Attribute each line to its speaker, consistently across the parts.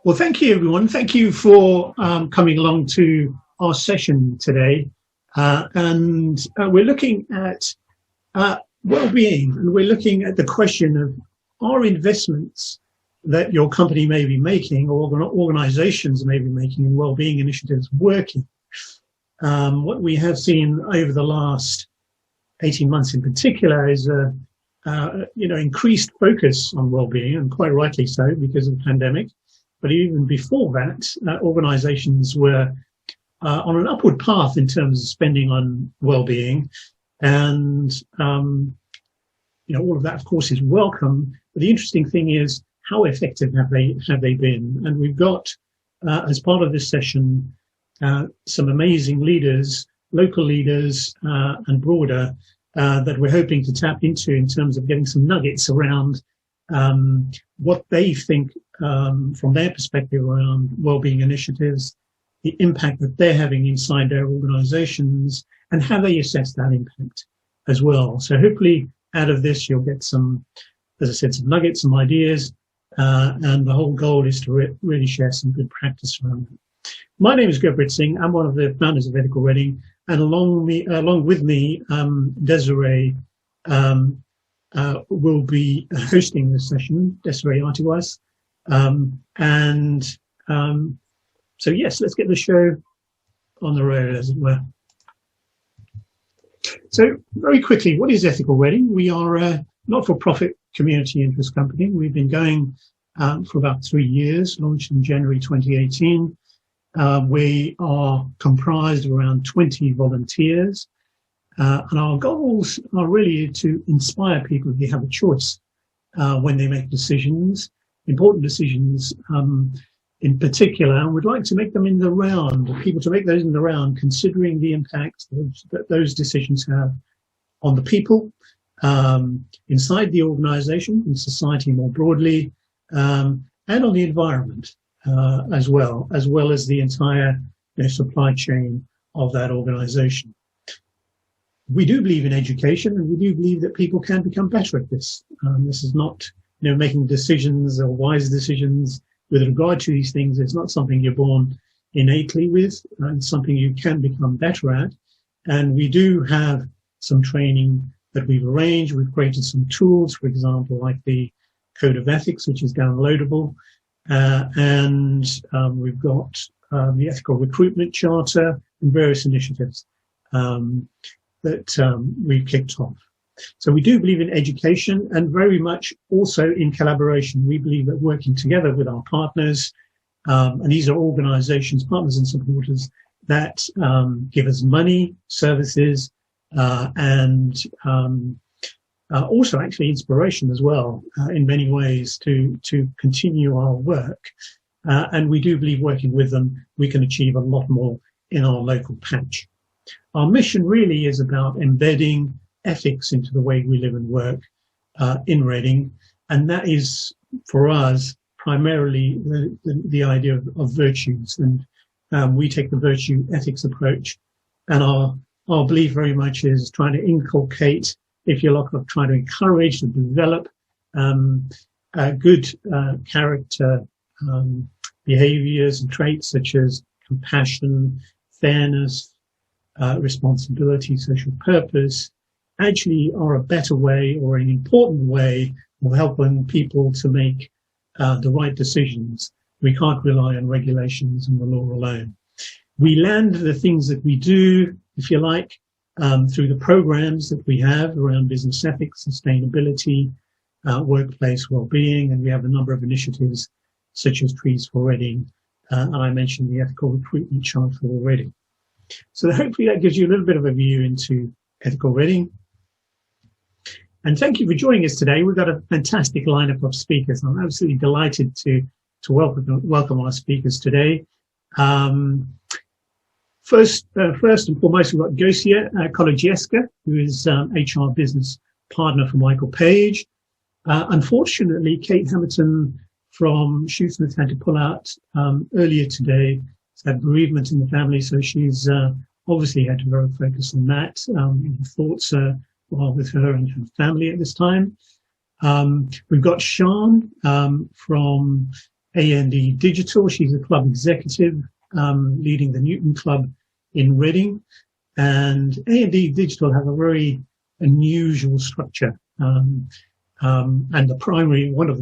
Speaker 1: Well, thank you, everyone. Thank you for coming along to our session today. And we're looking at well-being, and we're looking at the question of, are investments that your company may be making or organizations may be making in well-being initiatives working? What we have seen over the last 18 months in particular is increased focus on well-being, and quite rightly so because of the pandemic. But even before that, organizations were on an upward path in terms of spending on well-being. And, all of that, of course, is welcome. But the interesting thing is, how effective have they been? And we've got, as part of this session, some amazing leaders, local leaders and broader, that we're hoping to tap into in terms of getting some nuggets around what they think from their perspective around well-being initiatives, the impact that they're having inside their organizations, and how they assess that impact as well. So hopefully out of this, you'll get some, as I said, some nuggets, some ideas, and the whole goal is to really share some good practice around it. My name is Gurpreet Singh. I'm one of the founders of Ethical Reading, and along with me, Desiree will be hosting this session, Desiree Artiwas. So yes, let's get the show on the road, as it were. So very quickly, what is Ethical Reading? We are a not-for-profit community interest company. We've been going for about 3 years, launched in January 2018. We are comprised of around 20 volunteers. And our goals are really to inspire people to have a choice when they make decisions, important decisions in particular. And we'd like to make them in the round, people to make those in the round, considering the impact that those decisions have on the people, inside the organization, in society more broadly, and on the environment as well as the entire supply chain of that organization. We do believe in education, and we do believe that people can become better at this. This is not, making decisions or wise decisions with regard to these things. It's not something you're born innately with, and something you can become better at. And we do have some training that we've arranged. We've created some tools, for example, like the Code of Ethics, which is downloadable. And we've got the Ethical Recruitment Charter and various initiatives that we've kicked off. So we do believe in education, and very much also in collaboration. We believe that working together with our partners, and these are organizations, partners and supporters that give us money, services, and also actually inspiration as well, in many ways to continue our work. And we do believe working with them, we can achieve a lot more in our local patch. Our mission really is about embedding ethics into the way we live and work in Reading, and that is for us primarily the idea of virtues. And we take the virtue ethics approach, and our belief very much is trying to inculcate, if you like, of trying to encourage and develop good character behaviors and traits such as compassion, fairness, responsibility, social purpose, actually are a better way or an important way of helping people to make the right decisions. We can't rely on regulations and the law alone. We land the things that we do, if you like, through the programs that we have around business ethics, sustainability, workplace well-being, and we have a number of initiatives such as Trees for Reading, and I mentioned the Ethical Recruitment Charter already. So hopefully that gives you a little bit of a view into Ethical Reading. And thank you for joining us today. We've got a fantastic lineup of speakers. I'm absolutely delighted to welcome our speakers today. First and foremost, we've got Gosia Kolodieska, who is HR business partner for Michael Page. Unfortunately, Kate Hamilton from Shoesmith had to pull out earlier today. She's had bereavement in the family, so she's obviously had to very focus on that. Thoughts are with her and her family at this time. We've got Sean from A&E Digital. She's a club executive, leading the Newton Club in Reading. And A&E Digital have a very unusual structure. And one of the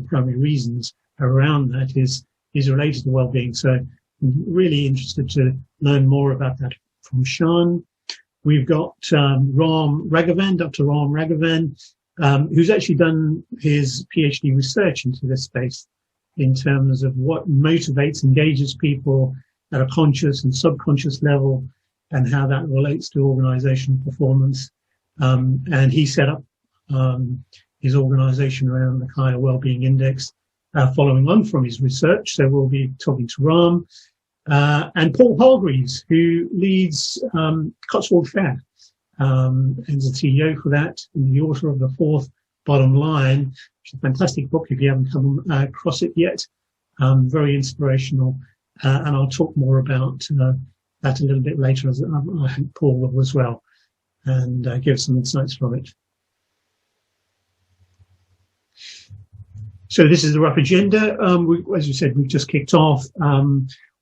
Speaker 1: primary reasons around that is related to well-being. So I'm really interested to learn more about that from Sean. We've got Rahm Ragavan, Dr. Rahm Ragavan, who's actually done his PhD research into this space in terms of what motivates, engages people at a conscious and subconscious level, and how that relates to organizational performance. And he set up his organization around the Kaya Wellbeing Index, following on from his research. So we'll be talking to Rahm. And Paul Hargreaves, who leads Cotswold Fair, and is the CEO for that, and the author of The Fourth Bottom Line, which is a fantastic book if you haven't come across it yet. Very inspirational. And I'll talk more about that a little bit later, as I think Paul will as well, and give some insights from it. So this is the rough agenda. As you said, we've just kicked off.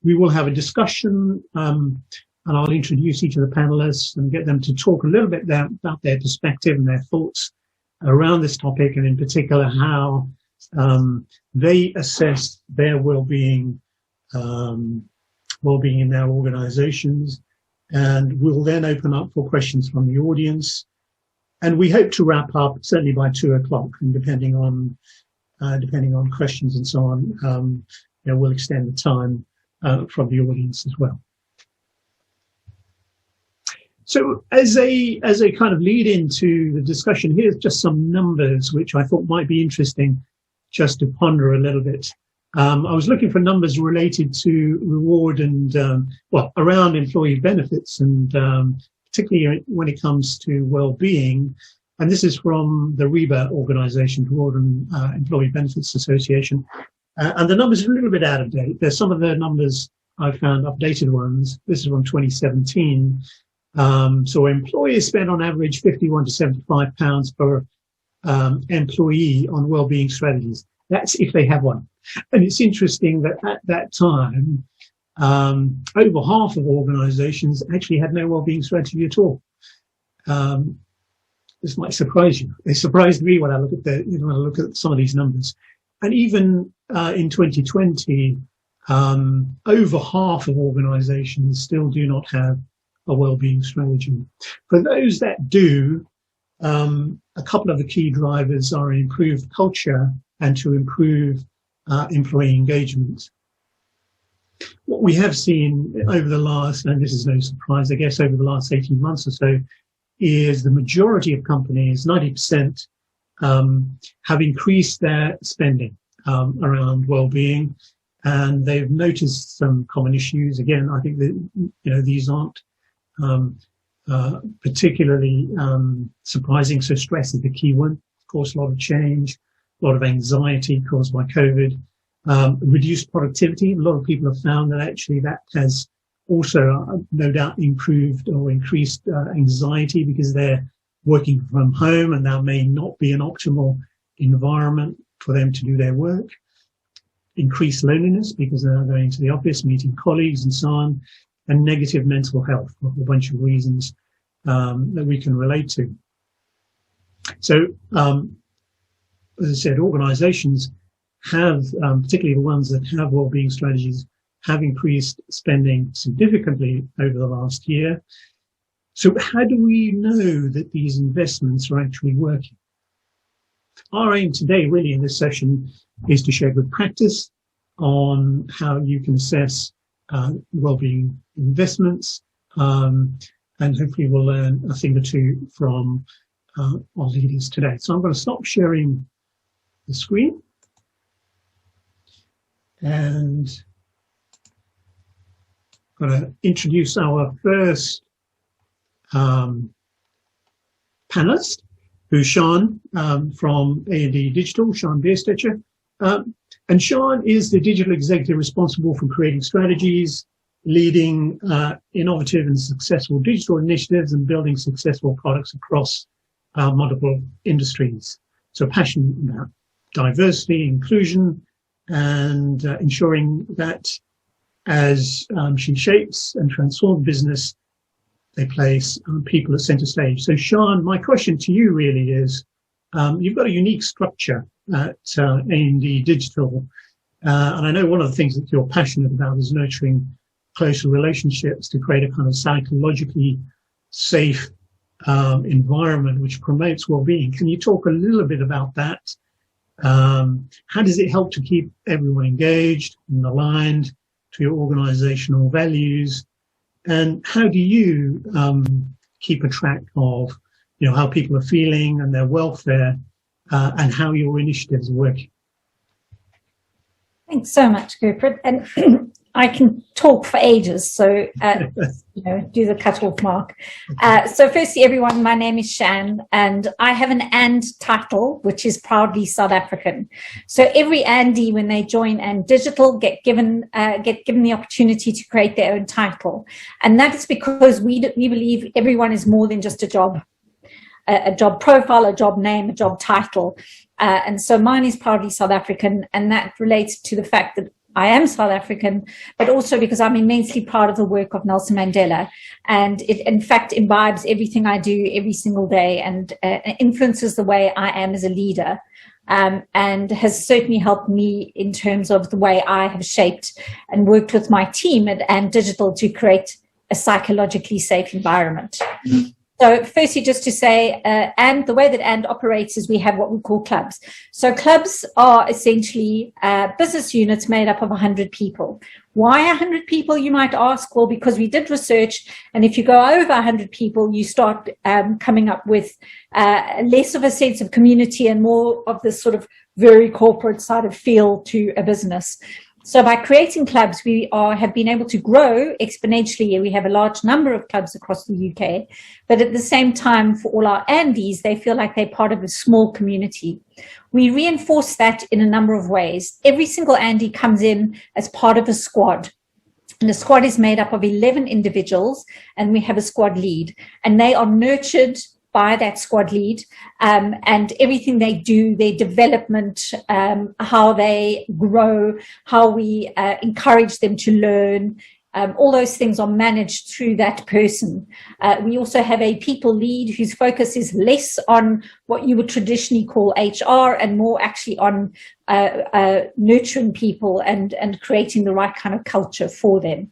Speaker 1: We will have a discussion, and I'll introduce each of the panelists and get them to talk a little bit about their perspective and their thoughts around this topic, and in particular how they assess their well-being in their organizations. And we'll then open up for questions from the audience. And we hope to wrap up certainly by 2:00, and depending on questions and so on, we'll extend the time from the audience as well. So as a kind of lead into the discussion, here's just some numbers which I thought might be interesting just to ponder a little bit. I was looking for numbers related to reward and, around employee benefits, and particularly when it comes to well-being. And this is from the REBA organization, Reward and Employee Benefits Association. And the numbers are a little bit out of date. There's some of the numbers I found updated ones. This is from 2017. So employers spend on average £51 to £75 per employee on well-being strategies. That's if they have one. And it's interesting that at that time, over half of organizations actually had no well-being strategy at all. This might surprise you. It surprised me when I look at some of these numbers. And even in 2020, over half of organizations still do not have a well-being strategy. For those that do, a couple of the key drivers are an improved culture and to improve employee engagement. What we have seen over the last, and this is no surprise, I guess, over the last 18 months or so, is the majority of companies, 90%, have increased their spending around well-being, and they've noticed some common issues. Again, I think that these aren't particularly surprising. So stress is the key one. Of course, a lot of change, a lot of anxiety caused by COVID, reduced productivity. A lot of people have found that actually that has also no doubt improved or increased anxiety because they're working from home, and that may not be an optimal environment for them to do their work. Increased loneliness because they're going to the office, meeting colleagues and so on, and negative mental health for a bunch of reasons that we can relate to. So, as I said, organizations have, particularly the ones that have well-being strategies, have increased spending significantly over the last year. So how do we know that these investments are actually working? Our aim today, really, in this session, is to share good practice on how you can assess well-being investments, and hopefully we'll learn a thing or two from our leaders today. So I'm going to stop sharing the screen, and I'm going to introduce our first panelist, who's Sean from A&E Digital, Sean Bierstecher. And Sean is the digital executive responsible for creating strategies, leading innovative and successful digital initiatives, and building successful products across multiple industries. So passionate about diversity, inclusion, and ensuring that as she shapes and transforms business, they place people at centre stage. So, Sian, my question to you really is, you've got a unique structure at A&D Digital, and I know one of the things that you're passionate about is nurturing closer relationships to create a kind of psychologically safe environment which promotes well-being. Can you talk a little bit about that? How does it help to keep everyone engaged and aligned to your organizational values? And how do you keep a track of, how people are feeling and their welfare, and how your initiatives are working?
Speaker 2: Thanks so much, Gurpreet. And I can talk for ages, so do the cut-off mark. So firstly, everyone, my name is Shan, and I have an AND title, which is proudly South African. So every Andy, when they join AND Digital, get given the opportunity to create their own title, and that is because we believe everyone is more than just a job profile, a job name, a job title. And so mine is proudly South African, and that relates to the fact that I am South African, but also because I'm immensely proud of the work of Nelson Mandela. And it, in fact, imbibes everything I do every single day and influences the way I am as a leader, and has certainly helped me in terms of the way I have shaped and worked with my team at AND Digital to create a psychologically safe environment. Mm-hmm. So firstly, just to say, and the way that AND operates is we have what we call clubs. So clubs are essentially business units made up of 100 people. Why 100 people, you might ask? Well, because we did research, and if you go over 100 people, you start coming up with less of a sense of community and more of this sort of very corporate side of feel to a business. So by creating clubs, we have been able to grow exponentially. We have a large number of clubs across the UK, but at the same time, for all our Andes, they feel like they're part of a small community. We reinforce that in a number of ways. Every single Andy comes in as part of a squad. And the squad is made up of 11 individuals, and we have a squad lead, and they are nurtured by that squad lead, and everything they do, their development, how they grow, how we encourage them to learn, all those things are managed through that person. We also have a people lead whose focus is less on what you would traditionally call HR and more actually on nurturing people and creating the right kind of culture for them.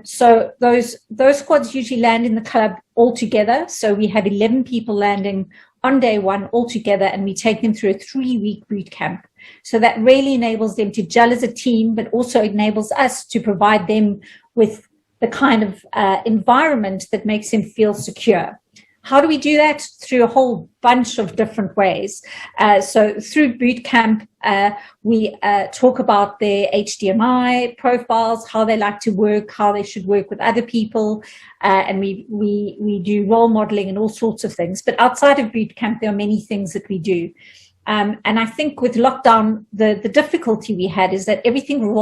Speaker 2: So those squads usually land in the club all together. So we have 11 people landing on day one all together, and we take them through a 3-week boot camp. So that really enables them to gel as a team, but also enables us to provide them with the kind of environment that makes them feel secure. How do we do that? Through a whole bunch of different ways. So through boot camp, we talk about their HDMI profiles, how they like to work, how they should work with other people, and we do role modeling and all sorts of things. But outside of boot camp, there are many things that we do. And I think with lockdown, the difficulty we had is that everything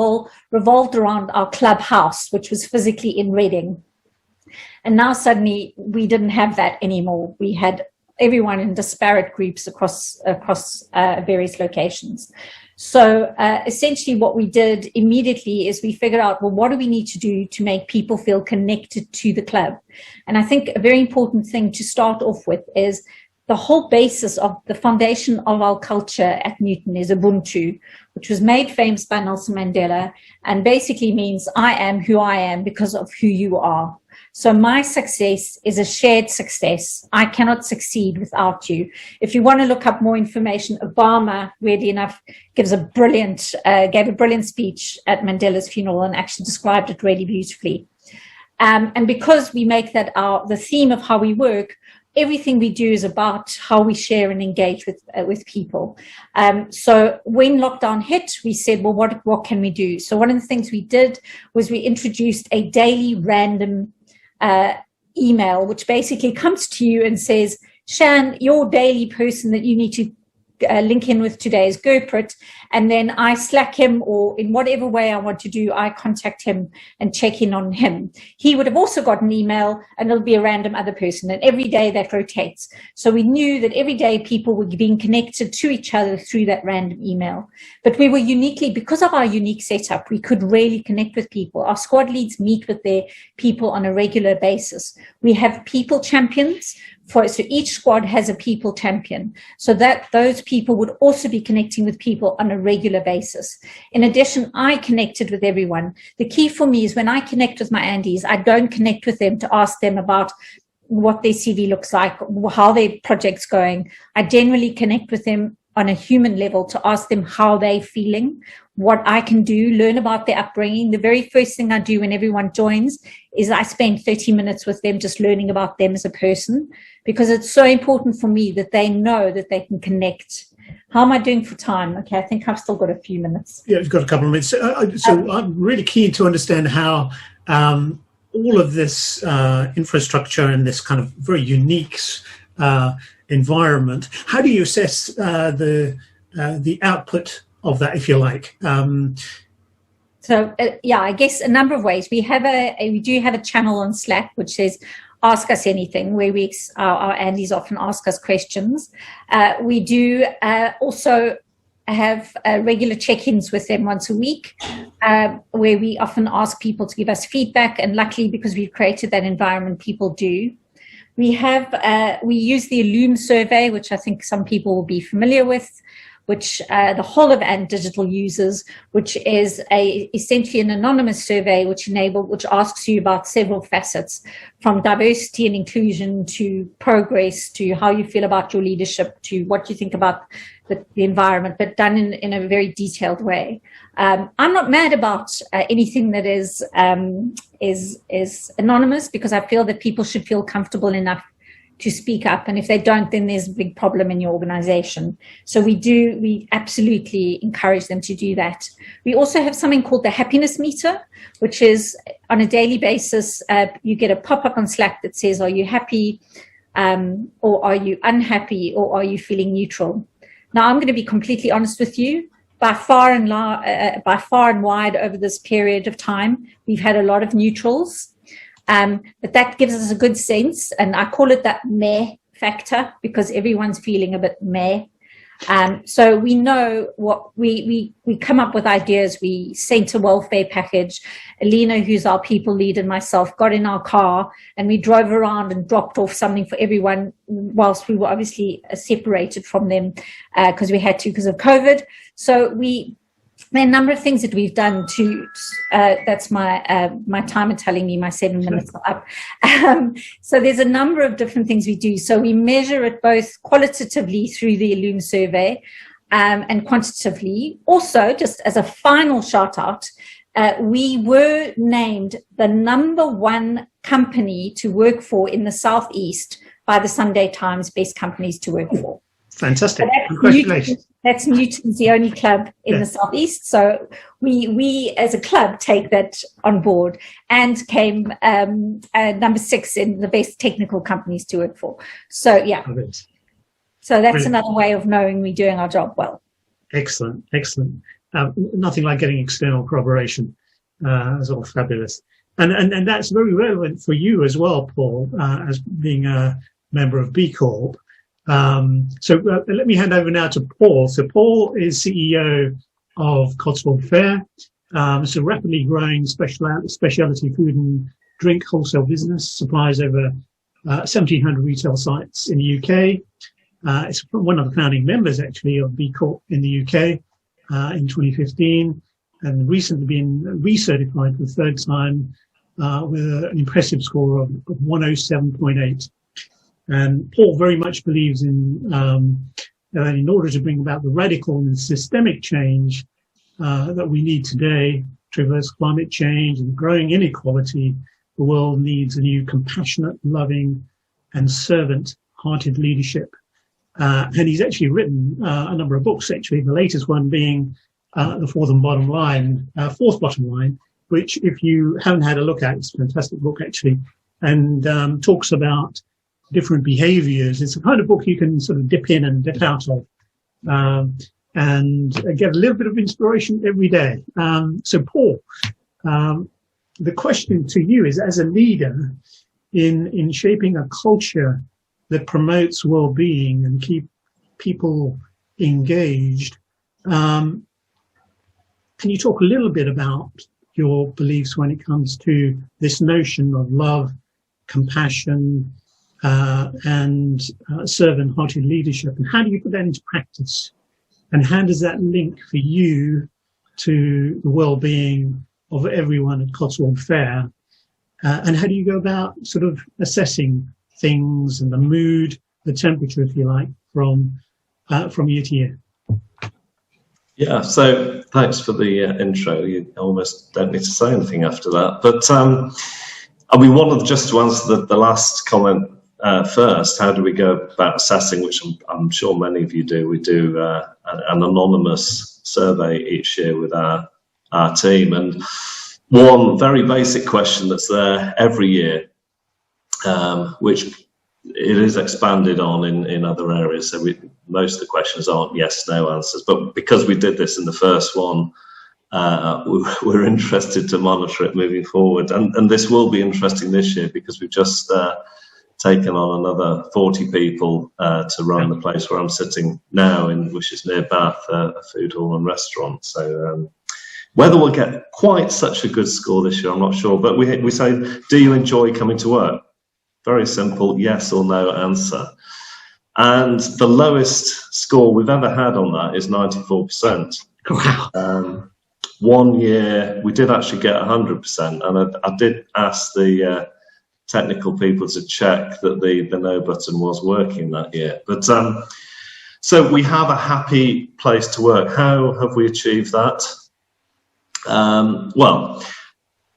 Speaker 2: revolved around our clubhouse, which was physically in Reading. And now suddenly we didn't have that anymore. We had everyone in disparate groups across various locations. So essentially what we did immediately is we figured out, well, what do we need to do to make people feel connected to the club? And I think a very important thing to start off with is the whole basis of the foundation of our culture at Newton is Ubuntu, which was made famous by Nelson Mandela and basically means I am who I am because of who you are. So my success is a shared success. I cannot succeed without you. If you want to look up more information, Obama, weirdly enough, gave a brilliant speech at Mandela's funeral and actually described it really beautifully. And because we make that the theme of how we work, everything we do is about how we share and engage with people. So when lockdown hit, we said, well, what can we do? So one of the things we did was we introduced a daily random email, which basically comes to you and says, Shan, your daily person that you need to link in with today is Gurpreet, And then I Slack him, or in whatever way I want to do, I contact him and check in on him. He would have also got an email, and it'll be a random other person. And every day that rotates. So we knew that every day people were being connected to each other through that random email. But we were uniquely, because of our unique setup, we could really connect with people. Our squad leads meet with their people on a regular basis. We have people champions. So each squad has a people champion, so that those people would also be connecting with people on a regular basis. In addition, I connected with everyone. The key for me is when I connect with my Andes, I don't connect with them to ask them about what their CV looks like, how their project's going. I generally connect with them on a human level to ask them how they're feeling, what I can do, learn about their upbringing. The very first thing I do when everyone joins is I spend 30 minutes with them just learning about them as a person, because it's so important for me that they know that they can connect. How am I doing for time? Okay, I think I've still got a few minutes.
Speaker 1: Yeah, you've got a couple of minutes. So I'm really keen to understand how all of this infrastructure and this kind of very unique environment, how do you assess the output of that, if you like?
Speaker 2: So I guess a number of ways. We do have a channel on Slack which says ask us anything, where our Andes often ask us questions. We do also have regular check-ins with them once a week, where we often ask people to give us feedback, and luckily, because we've created that environment, people do. We use the Illume survey, which I think some people will be familiar with, which the whole of Ant Digital uses, which is essentially an anonymous survey which asks you about several facets, from diversity and inclusion to progress, to how you feel about your leadership, to what you think about the environment, but done in a very detailed way. I'm not mad about anything that is anonymous, because I feel that people should feel comfortable enough to speak up, and if they don't, then there's a big problem in your organization. So we absolutely encourage them to do that. We also have something called the happiness meter, which is on a daily basis, you get a pop-up on Slack that says, are you happy, or are you unhappy, or are you feeling neutral? Now, I'm going to be completely honest with you. By far and wide over this period of time, we've had a lot of neutrals. But that gives us a good sense, and I call it that meh factor, because everyone's feeling a bit meh. So we know what we come up with ideas. We sent a welfare package. Alina, who's our people lead, and myself got in our car and we drove around and dropped off something for everyone, whilst we were obviously separated from them because we had to, because of COVID. So there are a number of things that we've done to, that's my timer telling me my 7 minutes are up. So there's a number of different things we do. So we measure it both qualitatively through the Illume survey and quantitatively. Also, just as a final shout out, we were named the #1 company to work for in the Southeast by the Sunday Times Best Companies to Work For.
Speaker 1: Fantastic. So congratulations.
Speaker 2: That's Newton's the only club in the Southeast. So we as a club take that on board, and came #6 in the best technical companies to work for. So, yeah. So that's another way of knowing we're doing our job well.
Speaker 1: Excellent. Nothing like getting external corroboration. It's all fabulous. And that's very relevant for you as well, Paul, as being a member of B Corp. So let me hand over now to Paul. So Paul is CEO of Cotswold Fair. It's a rapidly growing specialty food and drink wholesale business, supplies over 1,700 retail sites in the UK. It's one of the founding members, actually, of B Corp in the UK in 2015, and recently been recertified for the third time with an impressive score of 107.8. And Paul very much believes in that in order to bring about the radical and systemic change that we need today to reverse climate change and growing inequality, the world needs a new compassionate, loving, and servant-hearted leadership. And he's actually written a number of books, actually, the latest one being The Fourth Bottom Line, which if you haven't had a look at, it's a fantastic book, actually, and talks about different behaviors. It's the kind of book you can sort of dip in and dip out of. and get a little bit of inspiration every day. So Paul, the question to you is, as a leader in shaping a culture that promotes well-being and keep people engaged, can you talk a little bit about your beliefs when it comes to this notion of love, compassion, and servant-hearted leadership, and how do you put that into practice? And how does that link for you to the well-being of everyone at Cotswold Fair? And how do you go about sort of assessing things and the mood, the temperature, if you like, from year to year?
Speaker 3: Yeah, so thanks for the intro. You almost don't need to say anything after that. But I mean, just to answer the last comment first, how do we go about assessing, which I'm sure many of you do. We do an anonymous survey each year with our team. And one very basic question that's there every year, which it is expanded on in other areas. So most of the questions aren't yes, no answers. But because we did this in the first one, we're interested to monitor it moving forward. And this will be interesting this year because we've just taken on another 40 people to run the place where I'm sitting now, which is near Bath, a food hall and restaurant. So whether we'll get quite such a good score this year, I'm not sure. But we say, do you enjoy coming to work? Very simple, yes or no answer. And the lowest score we've ever had on that is 94%.
Speaker 1: Wow.
Speaker 3: One year we did actually get 100%, and I did ask the technical people to check that the no button was working that year. But so we have a happy place to work. How have we achieved that? Well,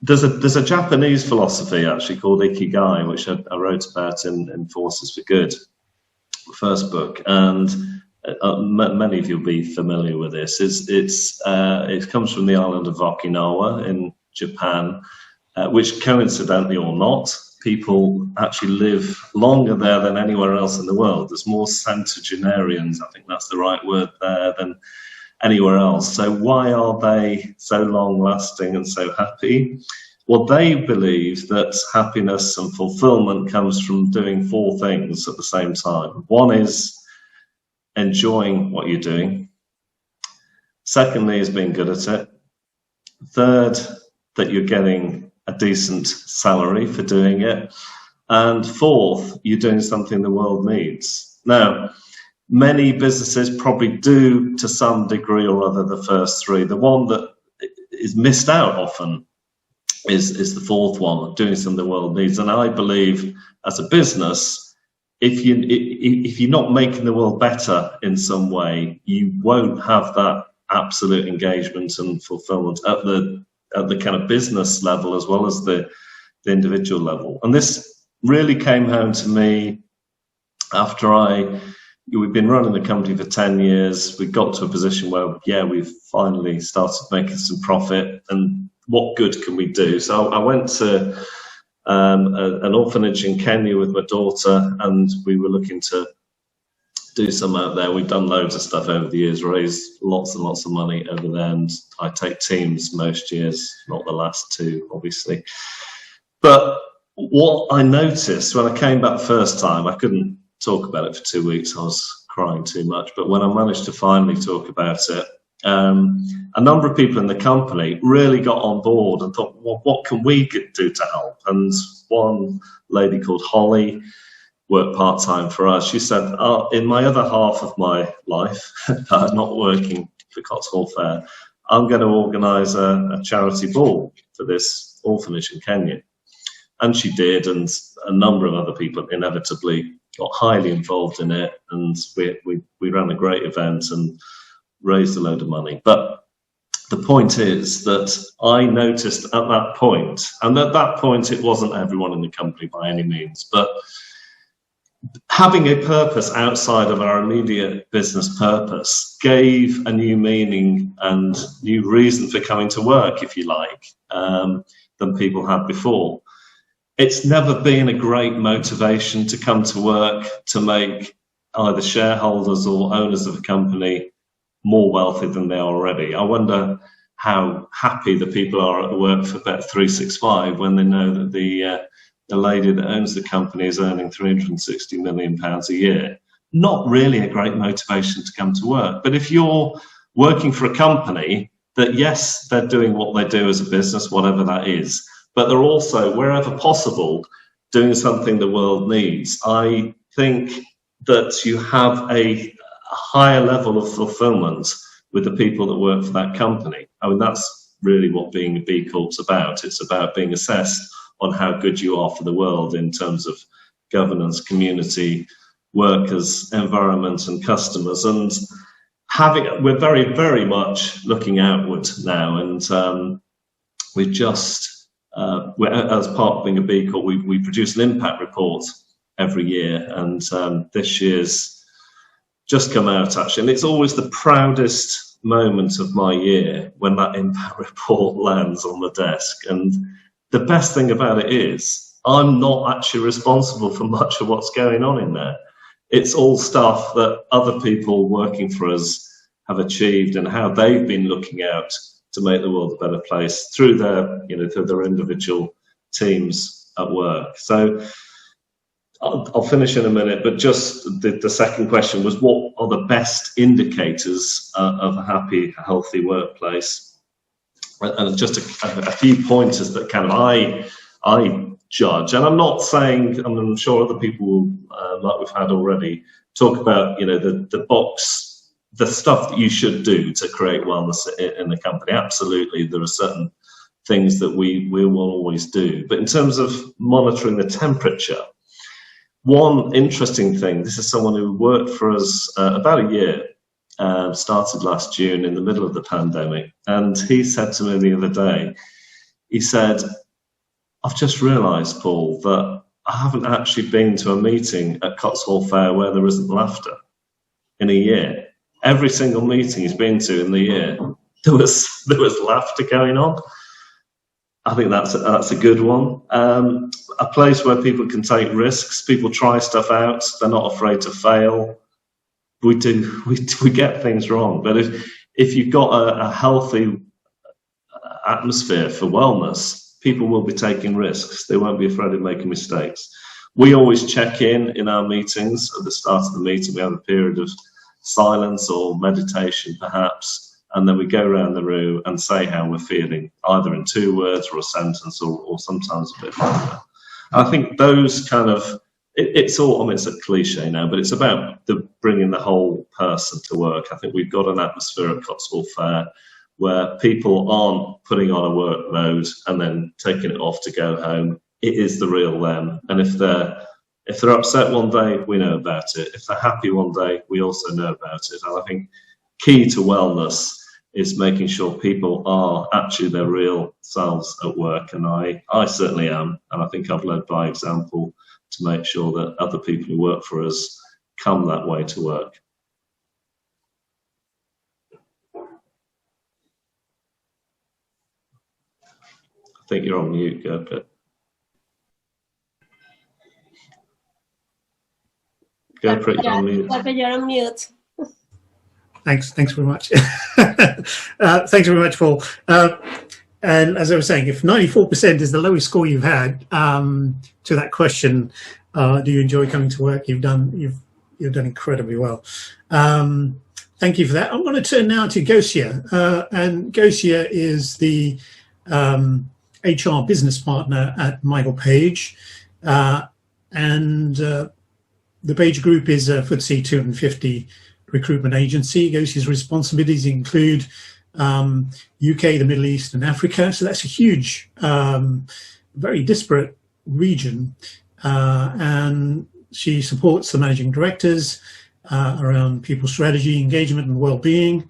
Speaker 3: there's a Japanese philosophy actually called Ikigai, which I wrote about in Forces for Good, the first book, and many of you will be familiar with this. It comes from the island of Okinawa in Japan, which coincidentally or not, people actually live longer there than anywhere else in the world. There's more centenarians, I think that's the right word there, than anywhere else. So why are they so long lasting and so happy? Well, they believe that happiness and fulfillment comes from doing four things at the same time. One is enjoying what you're doing. Secondly is being good at it. Third, that you're getting a decent salary for doing it. And fourth, you're doing something the world needs. Now, many businesses probably do to some degree or other the first three. The one that is missed out often is the fourth one, doing something the world needs. And I believe as a business, if you're not making the world better in some way, you won't have that absolute engagement and fulfillment at the kind of business level as well as the individual level. And this really came home to me after we've been running the company for 10 years. We got to a position where, we've finally started making some profit, and what good can we do? So I went to an orphanage in Kenya with my daughter, and we were looking to do some out there. We've done loads of stuff over the years, raised lots and lots of money over there, and I take teams most years, not the last two, obviously. But what I noticed when I came back the first time, I couldn't talk about it for 2 weeks. I was crying too much. But when I managed to finally talk about it, a number of people in the company really got on board and thought, well, what can we do to help? And one lady called Holly worked part-time for us. She said, in my other half of my life, not working for Cotswold Fair, I'm going to organise a charity ball for this orphanage in Kenya. And she did, and a number of other people inevitably got highly involved in it, and we ran a great event and raised a load of money. But the point is that I noticed at that point, and at that point it wasn't everyone in the company by any means, but having a purpose outside of our immediate business purpose gave a new meaning and new reason for coming to work, if you like, than people had before. It's never been a great motivation to come to work to make either shareholders or owners of a company more wealthy than they are already. I wonder how happy the people are at work for Bet365 when they know that the lady that owns the company is earning £360 million a year. Not really a great motivation to come to work. But if you're working for a company that, yes, they're doing what they do as a business, whatever that is, but they're also, wherever possible, doing something the world needs, I think that you have a higher level of fulfillment with the people that work for that company. I mean, that's really what being a B Corp's about. It's about being assessed on how good you are for the world in terms of governance, community, workers, environment, and customers. And we're very, very much looking outward now. And we've just, as part of being a B Corp, we produce an impact report every year. And this year's just come out, actually. And it's always the proudest moment of my year when that impact report lands on the desk. And the best thing about it is I'm not actually responsible for much of what's going on in there. It's all stuff that other people working for us have achieved and how they've been looking out to make the world a better place through their, through their individual teams at work. So I'll finish in a minute, but just the second question was, what are the best indicators of a happy, healthy workplace? And just a few pointers that kind of I judge. And I'm not saying, and I'm sure other people, like we've had already, talk about, the stuff that you should do to create wellness in the company. Absolutely, there are certain things that we will always do. But in terms of monitoring the temperature, one interesting thing, this is someone who worked for us about a year, started last June in the middle of the pandemic. And he said to me the other day, he said, I've just realised, Paul, that I haven't actually been to a meeting at Cotswold Fair where there isn't laughter in a year. Every single meeting he's been to in the year, there was laughter going on. I think that's a good one. A place where people can take risks, people try stuff out, they're not afraid to fail. We get things wrong, but if you've got a healthy atmosphere for wellness, people will be taking risks. They won't be afraid of making mistakes. We always check in our meetings. At the start of the meeting, we have a period of silence or meditation, perhaps. And then we go around the room and say how we're feeling, either in 2 words or a sentence or sometimes a bit longer. I think those kind of, it's a cliche now, but it's about bringing the whole person to work. I think we've got an atmosphere at Cotswold Fair where people aren't putting on a workload and then taking it off to go home. It is the real them. And if they're upset one day, we know about it. If they're happy one day, we also know about it. And I think key to wellness is making sure people are actually their real selves at work. And I certainly am. And I think I've led by example to make sure that other people who work for us come that way to work. I think you're on mute, Gurpit. Gurpit, you're on mute.
Speaker 4: Gurpit, you're on mute.
Speaker 1: Thanks very much. Thanks very much, Paul. And as I was saying, if 94% is the lowest score you've had to that question, do you enjoy coming to work? You've done incredibly well. Thank you for that. I'm going to turn now to Gosia, and Gosia is the HR business partner at Michael Page, and the Page Group is a FTSE 250 recruitment agency. Gosia's responsibilities include UK, the Middle East, and Africa. So that's a huge, very disparate region. And she supports the managing directors around people strategy, engagement, and well-being.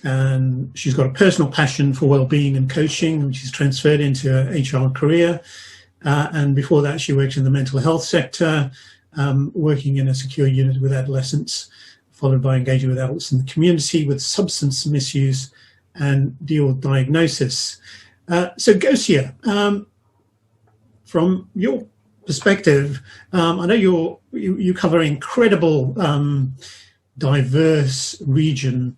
Speaker 1: And she's got a personal passion for well-being and coaching, which is transferred into her HR career. And before that, she worked in the mental health sector, working in a secure unit with adolescents, followed by engaging with adults in the community with substance misuse and dual diagnosis. So Gosia, from your perspective, I know you cover an incredible diverse region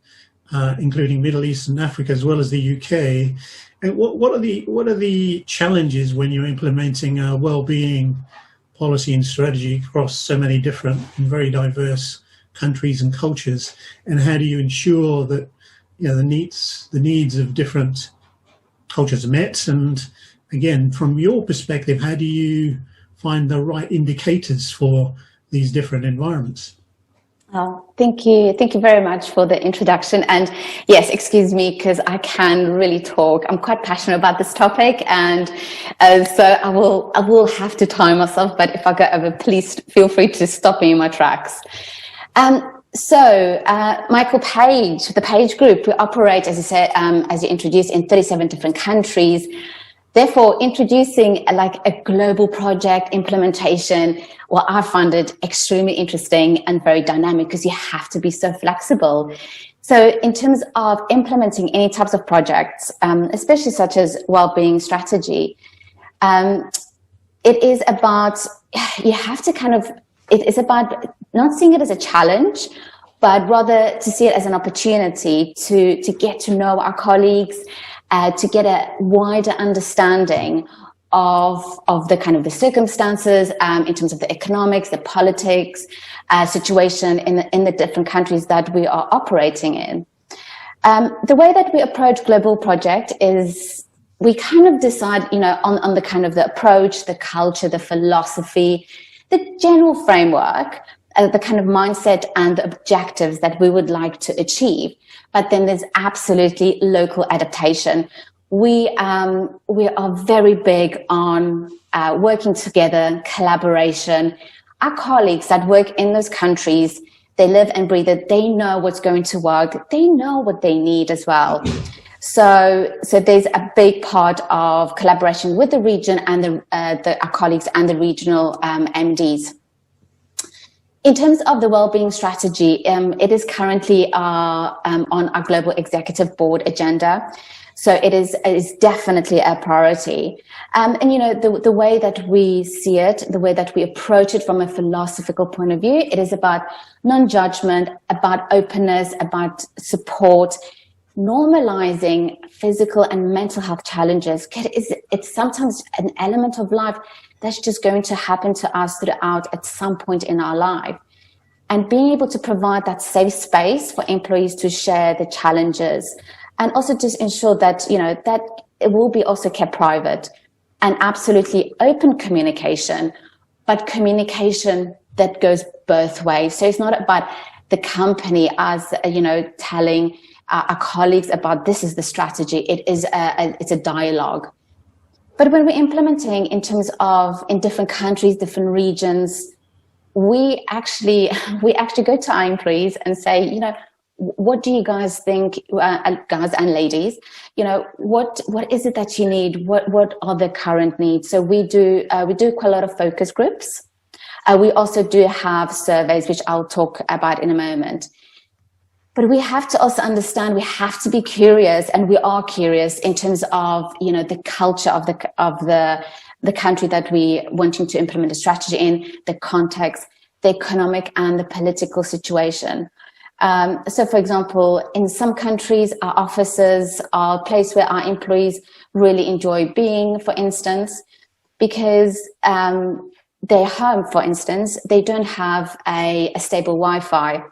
Speaker 1: including Middle East and Africa, as well as the UK. And what are the challenges when you're implementing a well-being policy and strategy across so many different and very diverse countries and cultures? And how do you ensure that the needs of different cultures are met? And again, from your perspective, how do you find the right indicators for these different environments?
Speaker 4: Oh, thank you. Thank you very much for the introduction. And yes, excuse me, because I can really talk. I'm quite passionate about this topic. And so I will have to time myself. But if I go over, please feel free to stop me in my tracks. Michael Page, the Page Group, we operate, as you said, as you introduced, in 37 different countries. Therefore, introducing a global project implementation, well, I find it extremely interesting and very dynamic because you have to be so flexible. So in terms of implementing any types of projects, especially such as well-being strategy, it is about, you have to it is about not seeing it as a challenge, but rather to see it as an opportunity to get to know our colleagues, to get a wider understanding of the circumstances in terms of the economics, the politics situation in the different countries that we are operating in. The way that we approach global project is we decide, on the approach, the culture, the philosophy, the general framework, the mindset and the objectives that we would like to achieve. But then there's absolutely local adaptation. We are very big on working together, collaboration. Our colleagues that work in those countries, they live and breathe it. They know what's going to work. They know what they need as well. So there's a big part of collaboration with the region and our colleagues and the regional MDs. In terms of the wellbeing strategy, it is currently on our global executive board agenda. So it is definitely a priority. And the way that we see it, the way that we approach it from a philosophical point of view, it is about non-judgment, about openness, about support, normalizing physical and mental health challenges. It's sometimes an element of life that's just going to happen to us throughout at some point in our life. And being able to provide that safe space for employees to share the challenges, and also just ensure that, that it will be also kept private, and absolutely open communication, but communication that goes both ways. So it's not about the company as, telling our colleagues about this is the strategy. It's a dialogue. But when we're implementing in terms of in different countries, different regions, we actually go to our employees and say, what do you guys think, guys and ladies, what is it that you need? What are the current needs? So we do quite a lot of focus groups. We also do have surveys, which I'll talk about in a moment. But we have to also understand, we have to be curious, and we are curious in terms of, the culture of the country that we wanting to implement a strategy in, the context, the economic and the political situation. So, for example, in some countries, our offices are a place where our employees really enjoy being, for instance, because their home, for instance, they don't have a stable Wi-Fi,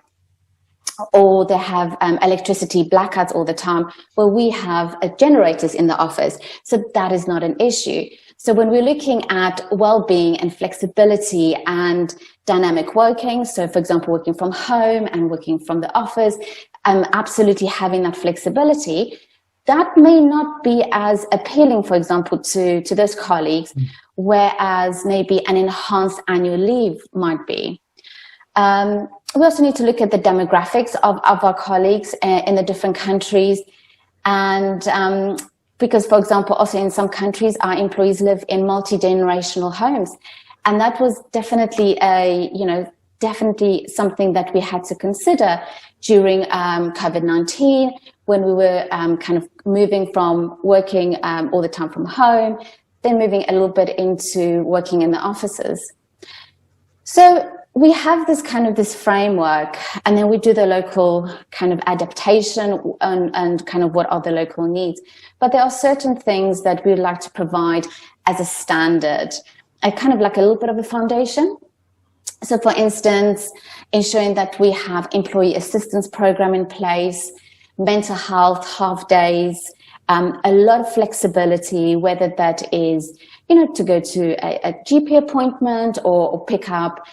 Speaker 4: or they have electricity blackouts all the time. Well, we have generators in the office, so that is not an issue. So when we're looking at well-being and flexibility and dynamic working, so for example, working from home and working from the office, absolutely having that flexibility, that may not be as appealing, for example, to those colleagues, whereas maybe an enhanced annual leave might be. We also need to look at the demographics of our colleagues in the different countries. And because, for example, also in some countries, our employees live in multi-generational homes. And that was definitely definitely something that we had to consider during COVID-19, when we were moving from working all the time from home, then moving a little bit into working in the offices. So we have this framework, and then we do the local kind of adaptation and kind of what are the local needs. But there are certain things that we would like to provide as a standard, kind of like a little bit of a foundation. So for instance, ensuring that we have employee assistance program in place, mental health half days, a lot of flexibility, whether that is, to go to a GP appointment or pick up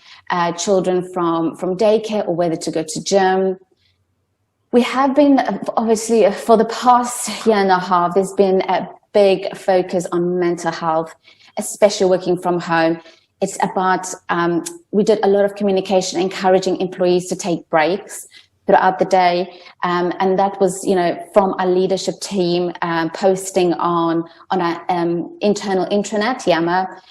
Speaker 4: children from daycare, or whether to go to gym. We have been, obviously, for the past year and a half, there's been a big focus on mental health, especially working from home. It's about, we did a lot of communication, encouraging employees to take breaks throughout the day. And that was, from our leadership team, posting on our internal intranet, Yammer,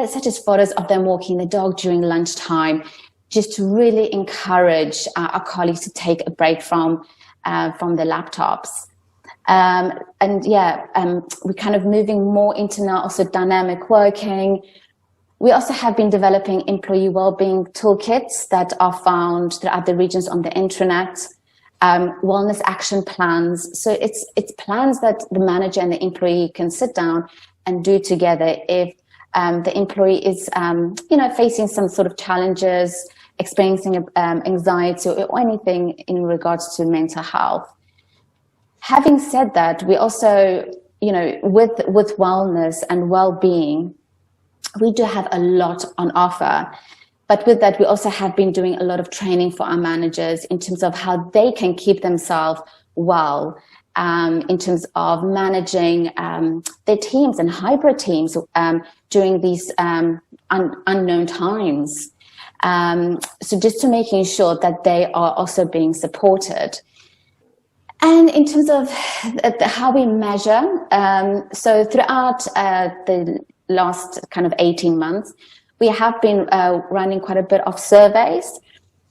Speaker 4: such as photos of them walking the dog during lunchtime, just to really encourage our colleagues to take a break from the laptops. We're kind of moving more into now also dynamic working. We also have been developing employee wellbeing toolkits that are found throughout the regions on the intranet, wellness action plans. So it's plans that the manager and the employee can sit down and do together if the employee is, facing some sort of challenges, experiencing anxiety or anything in regards to mental health. Having said that, we also, with wellness and well-being, we do have a lot on offer. But with that, we also have been doing a lot of training for our managers in terms of how they can keep themselves well, in terms of managing their teams and hybrid teams during these unknown times. So just to making sure that they are also being supported. And in terms of how we measure, so throughout the last kind of 18 months, we have been running quite a bit of surveys.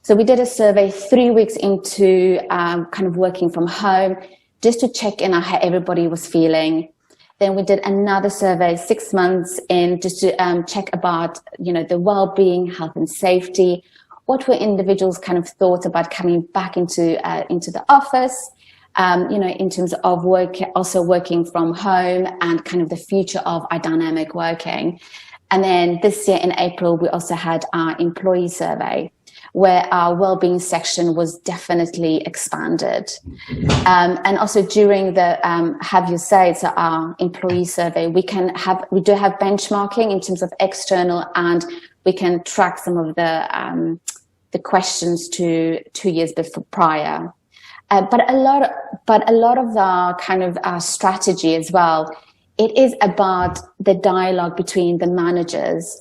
Speaker 4: So we did a survey 3 weeks into kind of working from home, just to check in on how everybody was feeling. Then we did another survey 6 months in, just to check about, the well-being, health and safety. What were individuals kind of thought about coming back into the office? In terms of work, also working from home, and kind of the future of our dynamic working. And then this year in April, we also had our employee survey, where our wellbeing section was definitely expanded. And also during the Have You Say, so our employee survey, we do have benchmarking in terms of external, and we can track some of the questions to 2 years before prior. But a lot of our kind of our strategy as well, it is about the dialogue between the managers,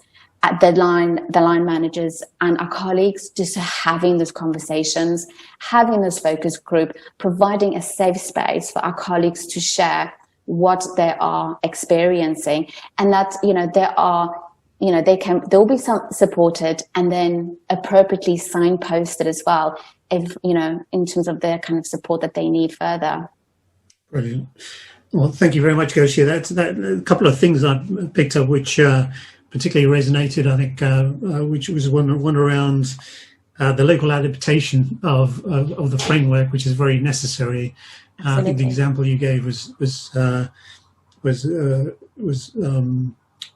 Speaker 4: the line managers and our colleagues, just having those conversations, having this focus group, providing a safe space for our colleagues to share what they are experiencing, and that they'll be supported and then appropriately signposted as well, if in terms of their kind of support that they need further.
Speaker 1: Brilliant. Well, thank you very much, Gosia. That a couple of things I picked up which particularly resonated, I think, which was one around the local adaptation of the framework, which is very necessary. I think the example you gave was very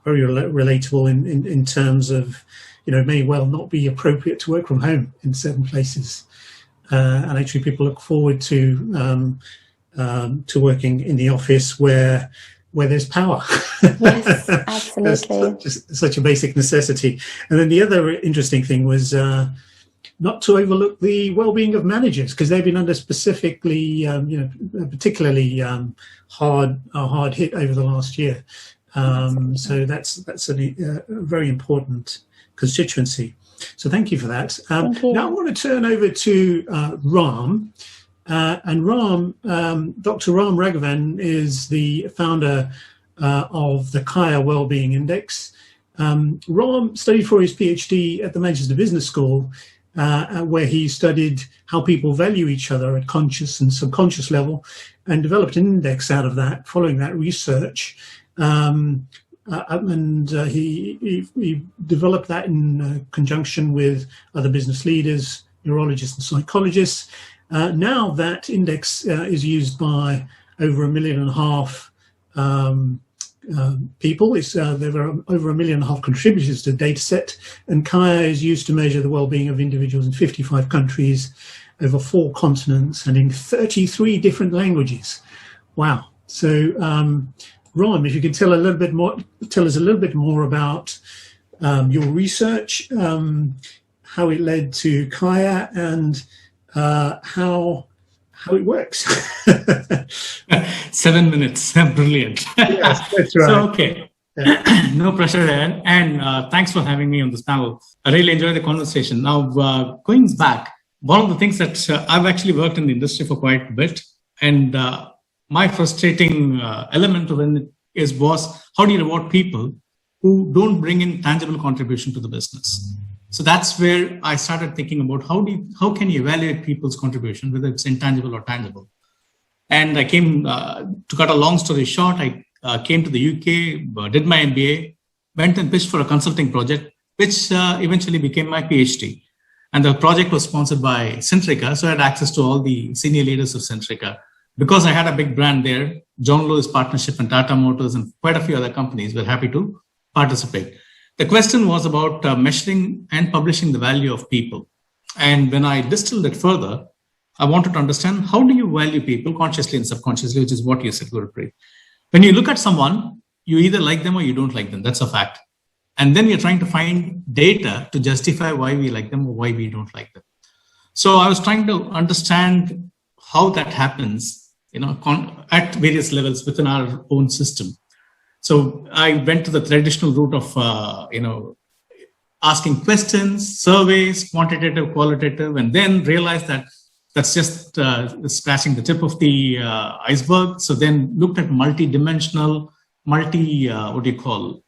Speaker 1: relatable in terms of, it may well not be appropriate to work from home in certain places. And actually people look forward to working in the office where there's power.
Speaker 4: Yes, absolutely.
Speaker 1: That's such a basic necessity. And then the other interesting thing was not to overlook the well-being of managers, because they've been under specifically, particularly hard hit over the last year. So that's a very important constituency. So thank you for that.
Speaker 4: Thank you.
Speaker 1: Now I want to turn over to Rahm. And Rahm, Dr. Rahm Ragavan is the founder of the Kaya Wellbeing Index. Rahm studied for his PhD at the Manchester Business School, where he studied how people value each other at conscious and subconscious level, and developed an index out of that, following that research. he developed that in conjunction with other business leaders, neurologists and psychologists. Now that index is used by over 1.5 million people. There are over 1.5 million contributors to the data set, and Kaya is used to measure the well-being of individuals in 55 countries, over 4 continents, and in 33 different languages. Wow. So, Rahm, if you could tell us a little bit more about your research, how it led to Kaya, and how it works.
Speaker 5: 7 minutes. Brilliant.
Speaker 1: Yes, that's right.
Speaker 5: So, okay. Yeah. No pressure, Aaron. And thanks for having me on this panel. I really enjoyed the conversation. Now, going back, one of the things that I've actually worked in the industry for quite a bit, and my frustrating element of it was how do you reward people who don't bring in tangible contribution to the business? So that's where I started thinking about how can you evaluate people's contribution, whether it's intangible or tangible. And I came, to cut a long story short, I came to the UK, did my MBA, went and pitched for a consulting project, which eventually became my PhD. And the project was sponsored by Centrica, so I had access to all the senior leaders of Centrica. Because I had a big brand there, John Lewis Partnership and Tata Motors and quite a few other companies were happy to participate. The question was about measuring and publishing the value of people. And when I distilled it further, I wanted to understand how do you value people consciously and subconsciously, which is what you said, Gurupreet. When you look at someone, you either like them or you don't like them. That's a fact. And then you're trying to find data to justify why we like them or why we don't like them. So I was trying to understand how that happens, at various levels within our own system. So I went to the traditional route of, asking questions, surveys, quantitative, qualitative, and then realized that that's just scratching the tip of the iceberg. So then looked at multi-dimensional, a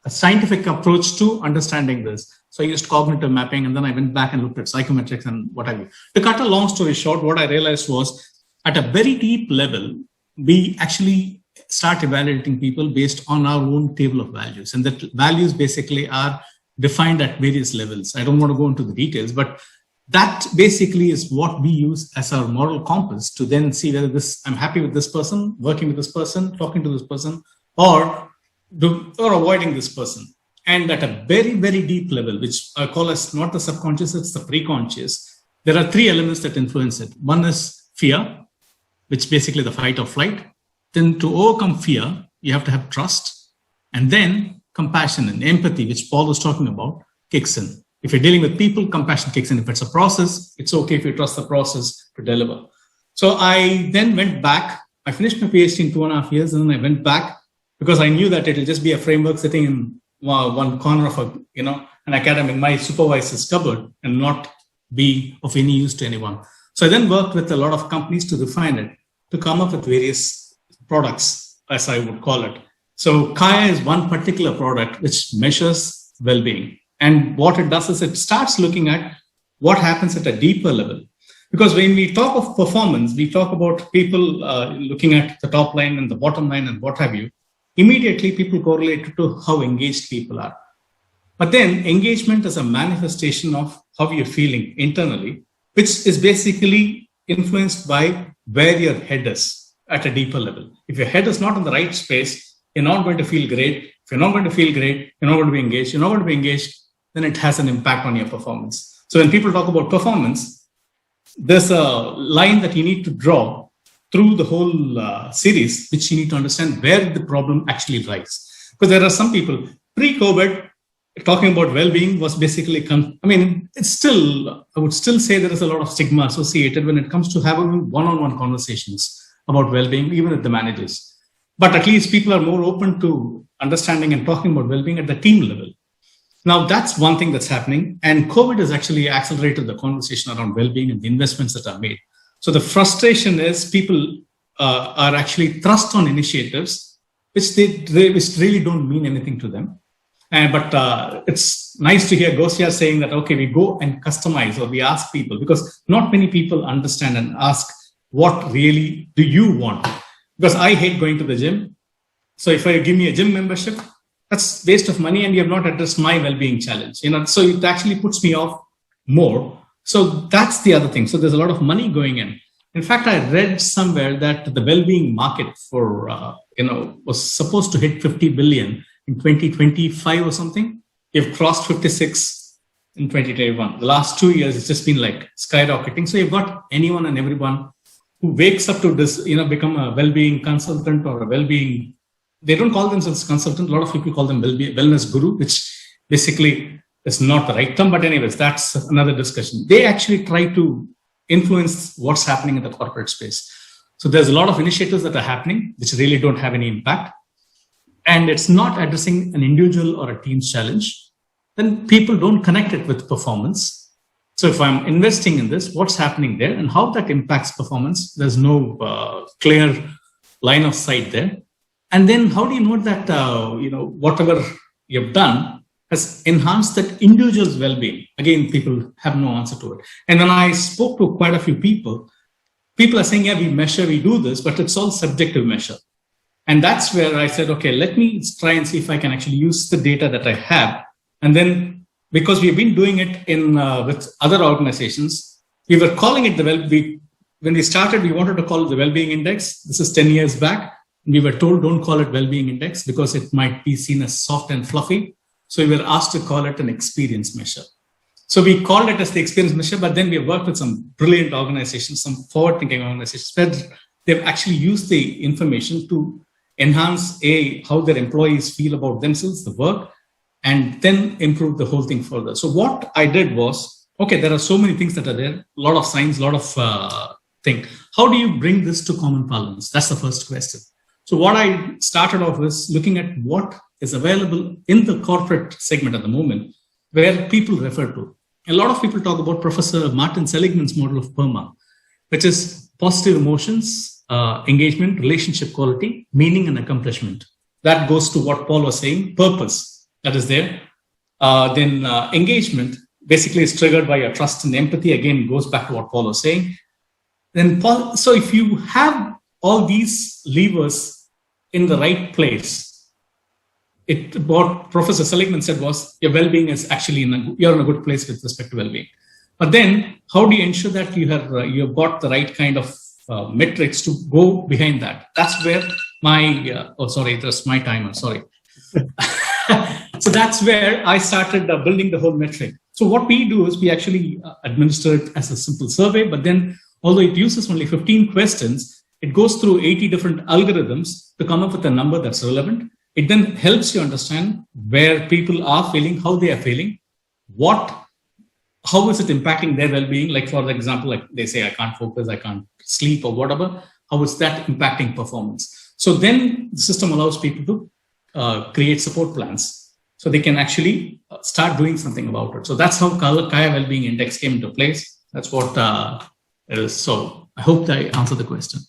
Speaker 5: scientific approach to understanding this. So I used cognitive mapping, and then I went back and looked at psychometrics and what have you. To cut a long story short, what I realized was at a very deep level, we actually start evaluating people based on our own table of values. And that values basically are defined at various levels. I don't want to go into the details, but that basically is what we use as our moral compass to then see whether I'm happy with this person, working with this person, talking to this person, or avoiding this person. And at a very, very deep level, which I call as not the subconscious, it's the preconscious, there are 3 elements that influence it. One is fear, which is basically the fight or flight. Then to overcome fear, you have to have trust. And then compassion and empathy, which Paul was talking about, kicks in. If you're dealing with people, compassion kicks in. If it's a process, it's okay if you trust the process to deliver. So I then went back. I finished my PhD in 2.5 years, and then I went back because I knew that it'll just be a framework sitting in one corner of an academy in my supervisor's cupboard and not be of any use to anyone. So I then worked with a lot of companies to refine it, to come up with various products, as I would call it. So Kaya is one particular product which measures well-being. And what it does is it starts looking at what happens at a deeper level. Because when we talk of performance, we talk about people looking at the top line and the bottom line and what have you. Immediately, people correlate it to how engaged people are. But then engagement is a manifestation of how you're feeling internally, which is basically influenced by where your head is at a deeper level. If your head is not in the right space, you're not going to feel great. If you're not going to feel great, you're not going to be engaged. You're not going to be engaged, then it has an impact on your performance. So when people talk about performance, there's a line that you need to draw through the whole series, which you need to understand where the problem actually lies. Because there are some people, pre-COVID, talking about well-being was basically, it's still, I would still say there is a lot of stigma associated when it comes to having one-on-one conversations about well-being, even with the managers. But at least people are more open to understanding and talking about well-being at the team level. Now, that's one thing that's happening. And COVID has actually accelerated the conversation around well-being and the investments that are made. So the frustration is people are actually thrust on initiatives which which really don't mean anything to them. But it's nice to hear Gosia saying that, okay, we go and customize or we ask people, because not many people understand and ask, what really do you want? Because I hate going to the gym. So if I give me a gym membership, that's waste of money, and you have not addressed my well-being challenge. So it actually puts me off more. So that's the other thing. So there's a lot of money going in. In fact, I read somewhere that the well-being market for was supposed to hit 50 billion in 2025 or something. You've crossed 56 in 2021. The last 2 years, it's just been like skyrocketing. So you've got anyone and everyone who wakes up to this, become a well-being consultant or a well-being. They don't call themselves consultant. A lot of people call them wellness guru, which basically is not the right term. But anyways, that's another discussion. They actually try to influence what's happening in the corporate space. So there's a lot of initiatives that are happening, which really don't have any impact. And it's not addressing an individual or a team's challenge. Then people don't connect it with performance. So if I'm investing in this, what's happening there and how that impacts performance, there's no clear line of sight there. And then how do you know that, whatever you've done has enhanced that individual's well-being? Again, people have no answer to it. And when I spoke to quite a few people are saying, yeah, we measure, we do this, but it's all subjective measure. And that's where I said, okay, let me try and see if I can actually use the data that I have. And then, because we've been doing it in with other organizations, we were calling it when we started, we wanted to call it the Wellbeing Index. This is 10 years back. We were told, don't call it Wellbeing Index because it might be seen as soft and fluffy. So we were asked to call it an experience measure. So we called it as the experience measure, but then we worked with some brilliant organizations, some forward-thinking organizations, where they've actually used the information to enhance how their employees feel about themselves, the work, and then improve the whole thing further. So what I did was, okay, there are so many things that are there, a lot of science, a lot of thing. How do you bring this to common parlance? That's the first question. So what I started off with looking at what is available in the corporate segment at the moment, where people refer to. A lot of people talk about Professor Martin Seligman's model of PERMA, which is positive emotions, engagement, relationship quality, meaning and accomplishment. That goes to what Paul was saying, purpose, that is there. Then engagement basically is triggered by your trust and empathy. Again, goes back to what Paul was saying. So if you have all these levers in the right place, what Professor Seligman said was your well-being is actually you're in a good place with respect to well-being. But then how do you ensure that you've got the right kind of metrics to go behind that? That's where that's my timer, sorry. So that's where I started building the whole metric. So what we do is we actually administer it as a simple survey, but then although it uses only 15 questions, it goes through 80 different algorithms to come up with a number that's relevant. It then helps you understand where people are feeling, how they are feeling, how is it impacting their well-being? Like, for example, like they say, I can't focus, I can't sleep or whatever. How is that impacting performance? So then the system allows people to create support plans so they can actually start doing something about it. So that's how Kaya Wellbeing Index came into place. That's what it is. So I hope that I answered the question.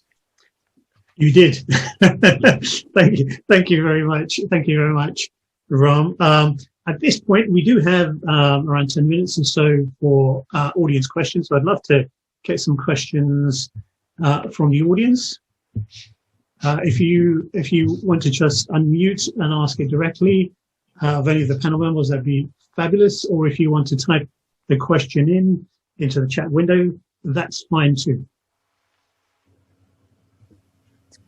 Speaker 1: You did. Thank you very much. Thank you very much, Rahm. At this point, we do have around 10 minutes or so for audience questions. So I'd love to get some questions from the audience. If you want to just unmute and ask it directly of any of the panel members, that'd be fabulous. Or if you want to type the question into the chat window, that's fine too.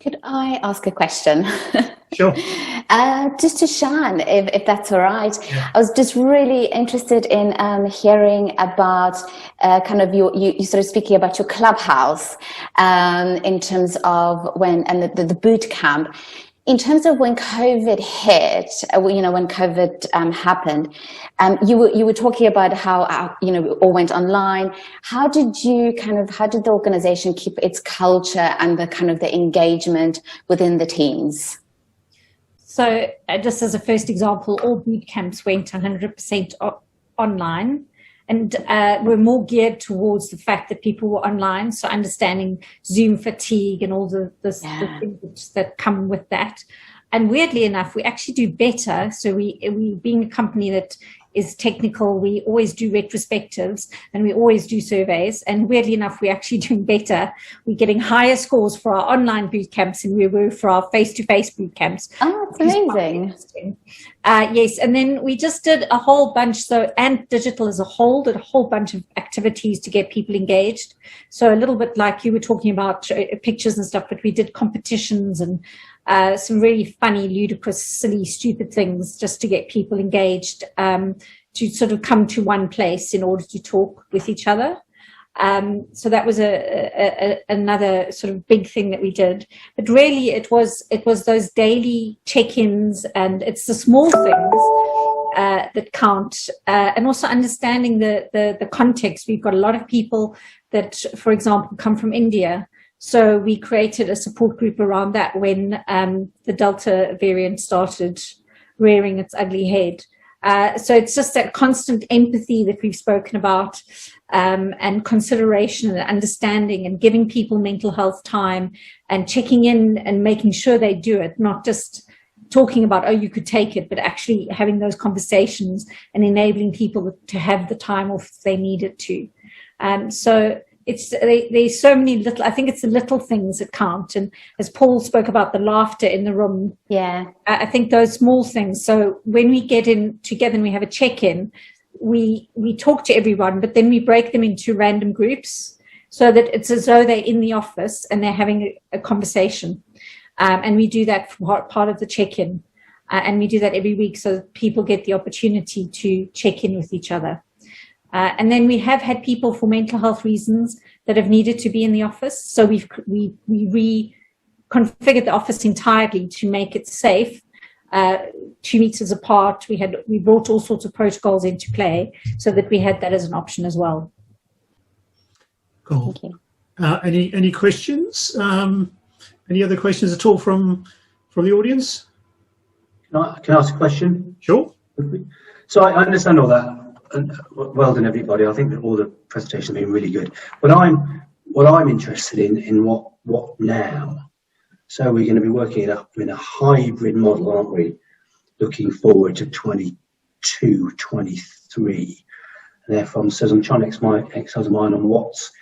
Speaker 4: Could I ask a question?
Speaker 1: Sure.
Speaker 4: Just to Shan, if that's all right.
Speaker 1: Yeah.
Speaker 4: I was just really interested in hearing about kind of you sort of speaking about your clubhouse in terms of the boot camp. In terms of when COVID hit, when COVID happened, you were talking about how it all went online. How did the organization keep its culture and the kind of the engagement within the teams?
Speaker 2: So just as a first example, all boot camps went 100% online. And we're more geared towards the fact that people were online, so understanding Zoom fatigue and all the things that come with that. And weirdly enough, we actually do better. So we being a company that is technical. We always do retrospectives and we always do surveys. And weirdly enough, we're actually doing better. We're getting higher scores for our online boot camps than we were for our face-to-face boot camps.
Speaker 4: Oh, that's amazing.
Speaker 2: Yes, and then we just did a whole bunch. So Ant Digital as a whole did a whole bunch of activities to get people engaged. So a little bit like you were talking about pictures and stuff, but we did competitions and some really funny, ludicrous, silly, stupid things just to get people engaged, to sort of come to one place in order to talk with each other. So that was another sort of big thing that we did. But really, it was those daily check-ins, and it's the small things that count, and also understanding the context. We've got a lot of people that, for example, come from India. So we created a support group around that when the Delta variant started rearing its ugly head. So it's just that constant empathy that we've spoken about, and consideration and understanding and giving people mental health time and checking in and making sure they do it, not just talking about, oh, you could take it, but actually having those conversations and enabling people to have the time off if they need it to. So there's so many little, I think it's the little things that count. And as Paul spoke about the laughter in the room,
Speaker 4: yeah,
Speaker 2: I think those small things. So when we get in together and we have a check-in, we talk to everyone, but then we break them into random groups so that it's as though they're in the office and they're having a conversation. And we do that for part of the check-in. And we do that every week so that people get the opportunity to check in with each other. And then we have had people for mental health reasons that have needed to be in the office. So we reconfigured the office entirely to make it safe, 2 meters apart. We brought all sorts of protocols into play so that we had that as an option as well.
Speaker 1: Cool. Any questions? Any other questions at all from the audience?
Speaker 6: Can I ask a question?
Speaker 1: Sure.
Speaker 6: So I understand all that. And well done, everybody. I think that all the presentations have been really good. What I'm interested in what now? So we're going to be working it up in a hybrid model, aren't we? Looking forward to 22, 23. And therefore, I'm trying to exercise my mind on what's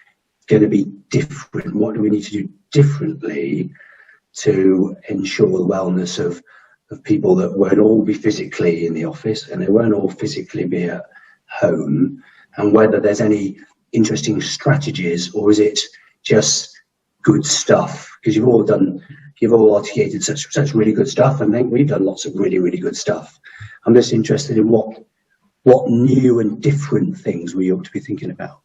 Speaker 6: going to be different. What do we need to do differently to ensure the wellness of people that won't all be physically in the office and they won't all physically be at home, and whether there's any interesting strategies, or is it just good stuff? Because you've all articulated such really good stuff, and I think we've done lots of really, really good stuff. I'm just interested in what new and different things we ought to be thinking about.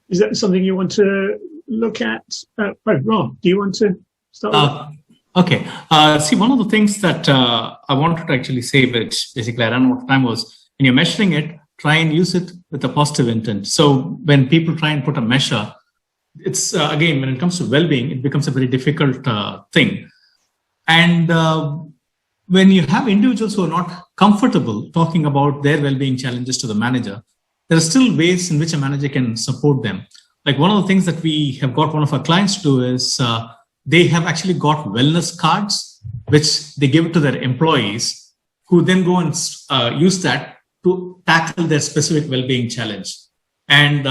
Speaker 1: Is that something you want to look at? Rahm, do you want to start with that?
Speaker 5: Okay. See, one of the things that I wanted to actually say, which basically I ran out of time, was when you're measuring it, try and use it with a positive intent. So when people try and put a measure, it's again, when it comes to well-being, it becomes a very difficult thing. And when you have individuals who are not comfortable talking about their well-being challenges to the manager, there are still ways in which a manager can support them. Like one of the things that we have got one of our clients to do is they have actually got wellness cards, which they give to their employees, who then go and use that to tackle their specific well-being challenge. And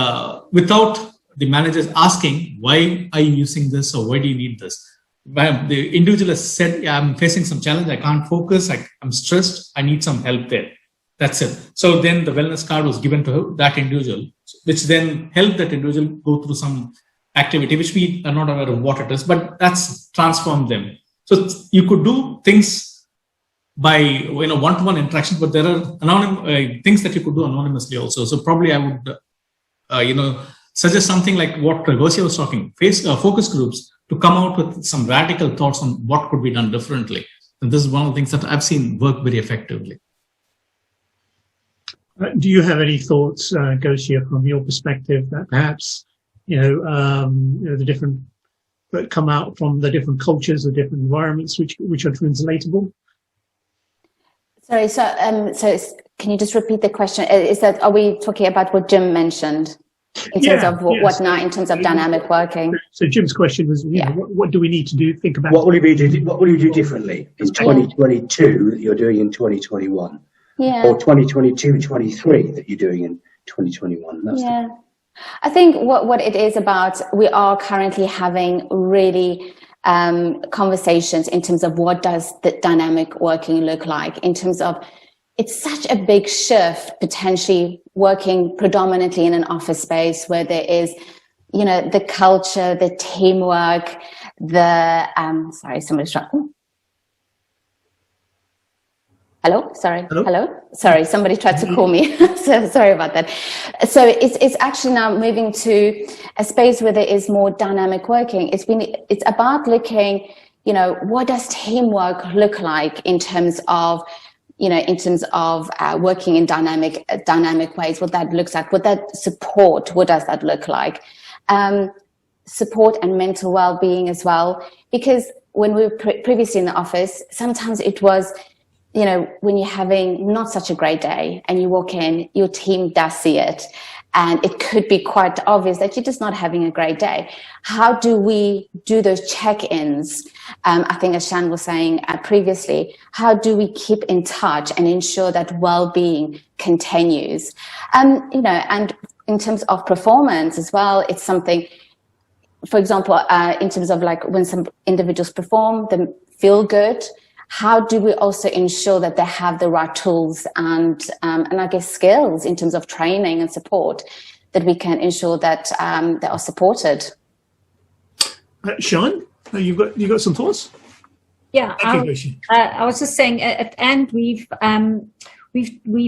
Speaker 5: without the managers asking, why are you using this, or why do you need this? The individual has said, yeah, I'm facing some challenge, I can't focus, I'm stressed, I need some help there. That's it. So then the wellness card was given to that individual, which then helped that individual go through some activity, which we are not aware of what it is, but that's transformed them. So you could do things by one-to-one interaction, but there are things that you could do anonymously also. So probably I would suggest something like what Gregorcia was talking, focus groups, to come out with some radical thoughts on what could be done differently. And this is one of the things that I've seen work very effectively.
Speaker 1: Do you have any thoughts, Gregorcia, from your perspective, that perhaps the different that come out from the different cultures, the different environments, which are translatable?
Speaker 4: Sorry, so can you just repeat the question? Are we talking about what Jim mentioned in terms of what now, in terms of dynamic working?
Speaker 1: So Jim's question was, what do we need to do? Think about
Speaker 6: what will you do differently in 2022 that you're doing in 2021? or 2022, 23 that you're doing in 2021. That's
Speaker 4: I think what it is about, we are currently having really conversations in terms of what does the dynamic working look like, in terms of it's such a big shift, potentially working predominantly in an office space where there is, you know, the culture, the teamwork, the, sorry, somebody's trying. Hello? Sorry. Hello? Sorry, somebody tried to call me. So sorry about that. So it's actually now moving to a space where there is more dynamic working. It's about looking, you know, what does teamwork look like in terms of, you know, in terms of working in dynamic ways, what that looks like, what that support, what does that look like? Support and mental well-being as well. Because when we were previously in the office, sometimes it was, you know, when you're having not such a great day and you walk in, your team does see it. And it could be quite obvious that you're just not having a great day. How do we do those check-ins? I think as Shan was saying previously, how do we keep in touch and ensure that well-being continues? You know, and in terms of performance as well, it's something, for example, in terms of like when some individuals perform, they feel good. How do we also ensure that they have the right tools and I guess skills in terms of training and support that we can ensure that they are supported?
Speaker 1: Sean, you got some thoughts?
Speaker 2: Yeah, I was just saying, and we've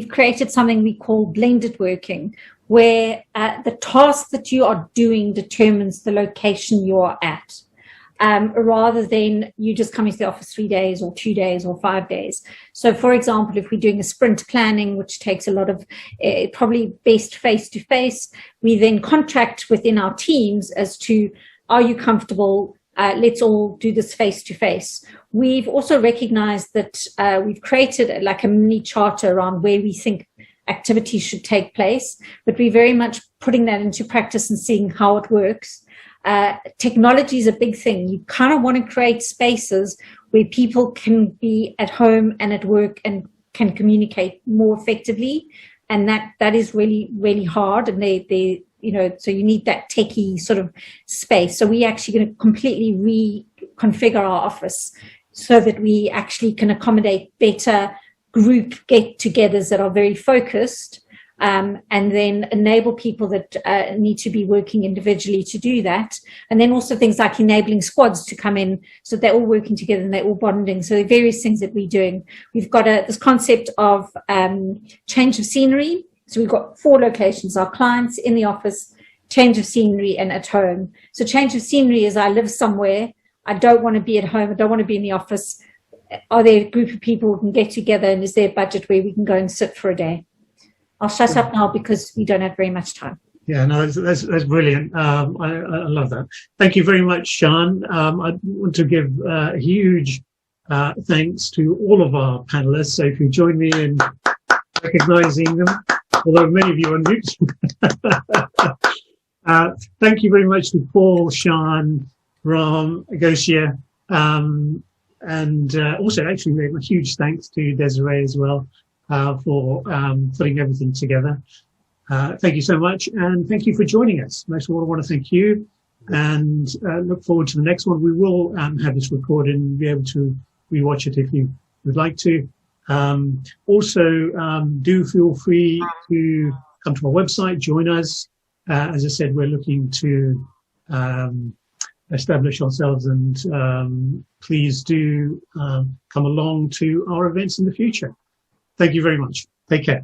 Speaker 2: created something we call blended working, where the task that you are doing determines the location you are at. Rather than you just coming to the office 3 days or 2 days or 5 days. So, for example, if we're doing a sprint planning, which takes a lot of probably best face-to-face, we then contract within our teams as to, are you comfortable? Let's all do this face-to-face. We've also recognized that we've created like a mini charter around where we think activities should take place, but we're very much putting that into practice and seeing how it works. Technology is a big thing. You kind of want to create spaces where people can be at home and at work and can communicate more effectively. And that is really, really hard. And they, you know, so you need that techie sort of space. So we actually going to completely reconfigure our office so that we actually can accommodate better group get-togethers that are very focused. And then enable people that need to be working individually to do that. And then also things like enabling squads to come in so they're all working together and they're all bonding. So there are various things that we're doing. We've got this concept of change of scenery. So we've got 4 locations, our clients, in the office, change of scenery, and at home. So change of scenery is I live somewhere, I don't want to be at home, I don't want to be in the office. Are there a group of people who can get together, and is there a budget where we can go and sit for a day? I'll shut up now because we don't have very much time.
Speaker 1: Yeah, no, that's brilliant. I love that. Thank you very much, Sean. I want to give a huge thanks to all of our panelists. So if you join me in recognizing them, although many of you are mute. Thank you very much to Paul, Sean, Rahm, Agosia, and also actually a huge thanks to Desiree as well. For putting everything together. Thank you so much, and thank you for joining us. Most of all, I want to thank you, and look forward to the next one. We will have this recorded and be able to rewatch it if you would like to. Also, do feel free to come to our website, join us. As I said, we're looking to establish ourselves, and please do come along to our events in the future. Thank you very much. Take care.